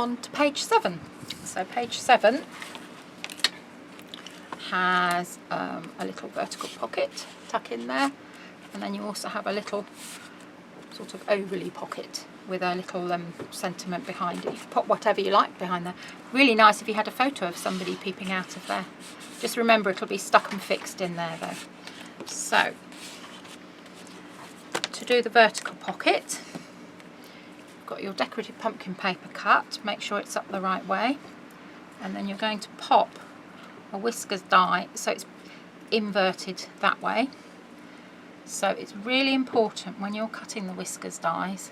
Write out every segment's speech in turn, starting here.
on to page 7. So page 7 has a little vertical pocket tuck in there, and then you also have a little sort of overly pocket with a little sentiment behind it. You can pop whatever you like behind there. Really nice if you had a photo of somebody peeping out of there. Just remember it'll be stuck and fixed in there though. So to do the vertical pocket, you've got your decorative pumpkin paper cut. Make sure it's up the right way, and then you're going to pop a whiskers die so it's inverted that way. So it's really important when you're cutting the whiskers dies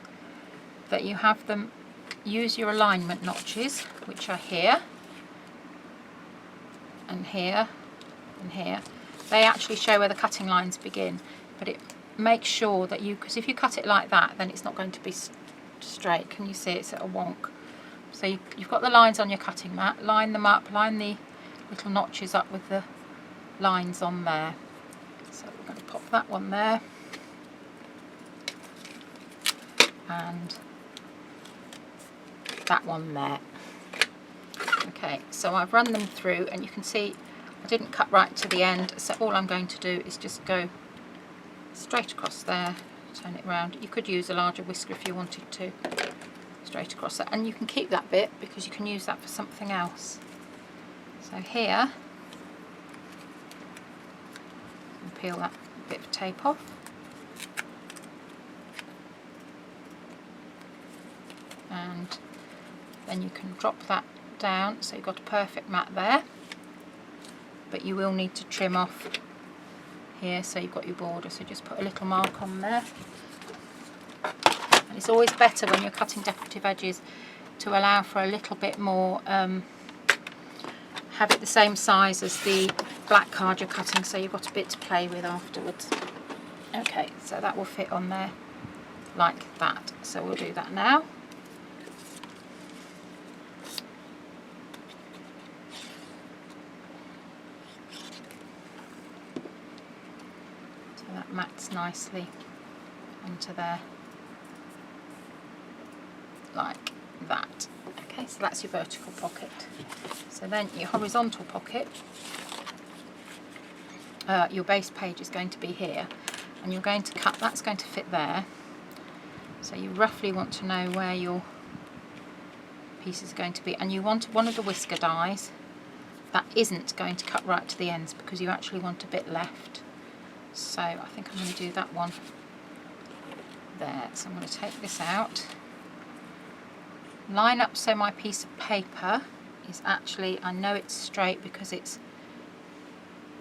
that you have them use your alignment notches, which are here and here and here. They actually show where the cutting lines begin, but it makes sure that because if you cut it like that, then it's not going to be straight. Can you see it's at a wonk? So you've got the lines on your cutting mat, line them up, line the little notches up with the lines on there. So we're going to pop that one there, and that one there. Okay, so I've run them through, and you can see I didn't cut right to the end, so all I'm going to do is just go straight across there, turn it round. You could use a larger whisker if you wanted to, straight across that, and you can keep that bit because you can use that for something else. So here, peel that bit of tape off, and then you can drop that down so you've got a perfect mat there, but you will need to trim off here so you've got your border, so just put a little mark on there. And it's always better when you're cutting decorative edges to allow for a little bit more, have it the same size as the black card you're cutting, so you've got a bit to play with afterwards. Okay, so that will fit on there like that, so we'll do that now. So that mats nicely onto there like that. Okay, so that's your vertical pocket. So then your horizontal pocket, your base page is going to be here, and you're going to cut, that's going to fit there. So you roughly want to know where your pieces are going to be, and you want one of the whisker dies that isn't going to cut right to the ends because you actually want a bit left. So I think I'm going to do that one there. So I'm going to take this out, line up so my piece of paper is actually, I know it's straight because it's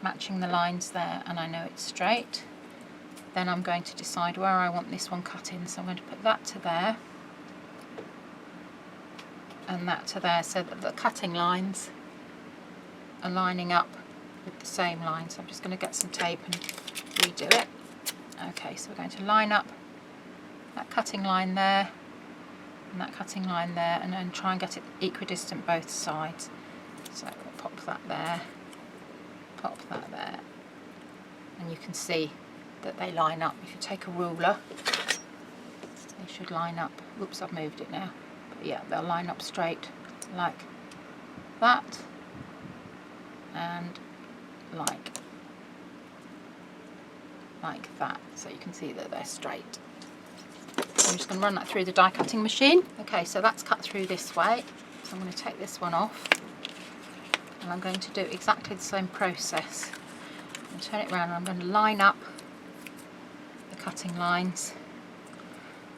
matching the lines there, and I know it's straight. Then I'm going to decide where I want this one cut in, so I'm going to put that to there and that to there, so that the cutting lines are lining up with the same line. So I'm just going to get some tape and redo it. Okay, so we're going to line up that cutting line there and that cutting line there, and then try and get it equidistant both sides. So we'll pop that there, pop that there, and you can see that they line up. If you take a ruler, they should line up. Whoops, I've moved it now. But yeah, they'll line up straight like that and like that. So you can see that they're straight. I'm just going to run that through the die cutting machine. Okay, so that's cut through this way. So I'm going to take this one off, and I'm going to do exactly the same process. I'm going to turn it around, and I'm going to line up the cutting lines.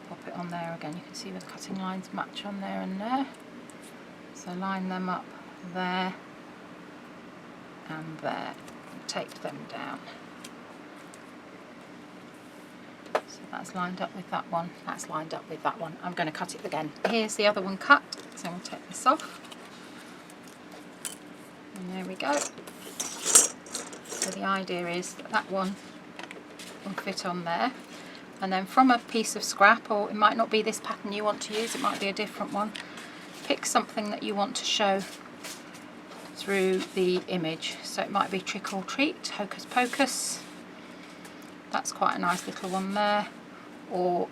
Pop it on there again. You can see where the cutting lines match on there and there. So line them up there and there, and tape them down. So that's lined up with that one, that's lined up with that one. I'm going to cut it again. Here's the other one cut, so I'm going to take this off. And there we go. So the idea is that that one will fit on there. And then from a piece of scrap, or it might not be this pattern you want to use, it might be a different one, pick something that you want to show through the image. So it might be Trick or Treat, Hocus Pocus. That's quite a nice little one there. Or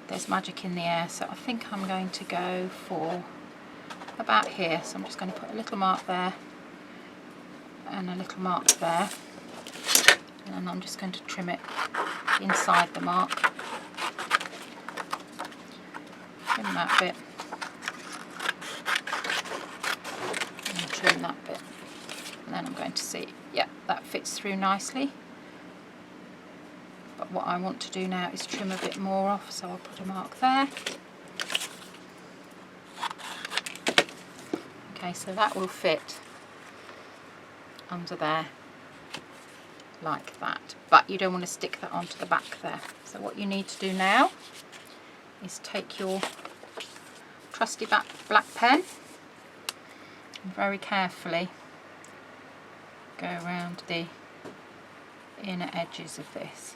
There's Magic in the Air. So I think I'm going to go for about here, so I'm just going to put a little mark there and a little mark there, and then I'm just going to trim it inside the mark. Trim that bit and trim that bit, and then I'm going to see, yeah, that fits through nicely. But what I want to do now is trim a bit more off, so I'll put a mark there. Okay, so that will fit under there like that, but you don't want to stick that onto the back there. So what you need to do now is take your trusty black pen and very carefully go around the inner edges of this.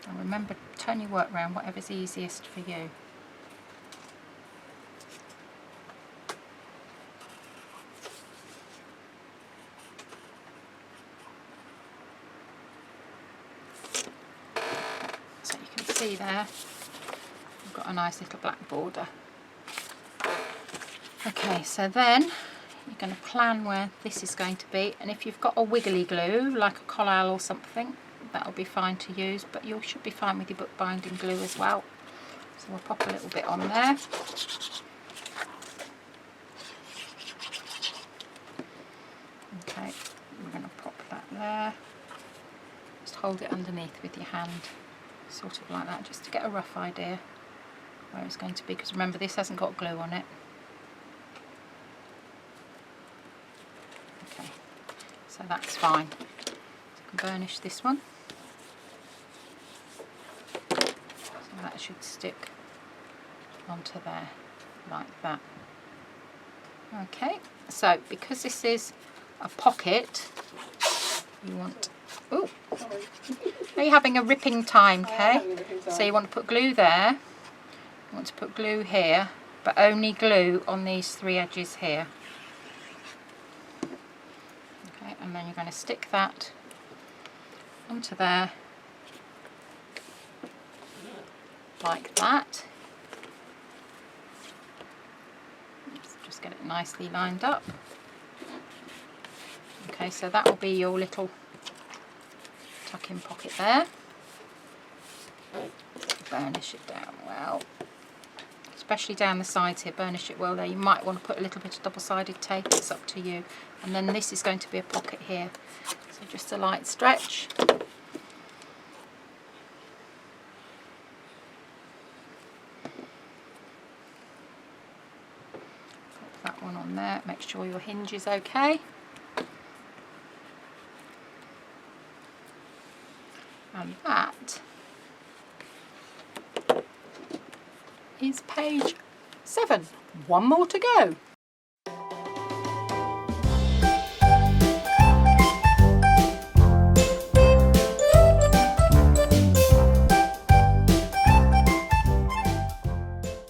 And remember, turn your work around whatever's easiest for you. So you can see there, we've got a nice little black border. Okay, so then you're going to plan where this is going to be, and if you've got a wiggly glue like a collal or something, that'll be fine to use, but you should be fine with your book binding glue as well. So we'll pop a little bit on there. Okay, we're going to pop that there. Just hold it underneath with your hand, sort of like that, just to get a rough idea where it's going to be, because remember, this hasn't got glue on it. Okay, so that's fine. So I can burnish this one. So that should stick onto there like that. Okay, so because this is a pocket, you want, oh, are you having a ripping time, Kay? So you want to put glue there, you want to put glue here, but only glue on these three edges here. Okay, and then you're going to stick that onto there like that. Just get it nicely lined up. Okay, so that will be your little tuck-in pocket there. Burnish it down well, especially down the sides here. Burnish it well there. You might want to put a little bit of double-sided tape, it's up to you. And then this is going to be a pocket here, so just a light stretch. That one on there, make sure your hinge is okay. And that is page 7. One more to go.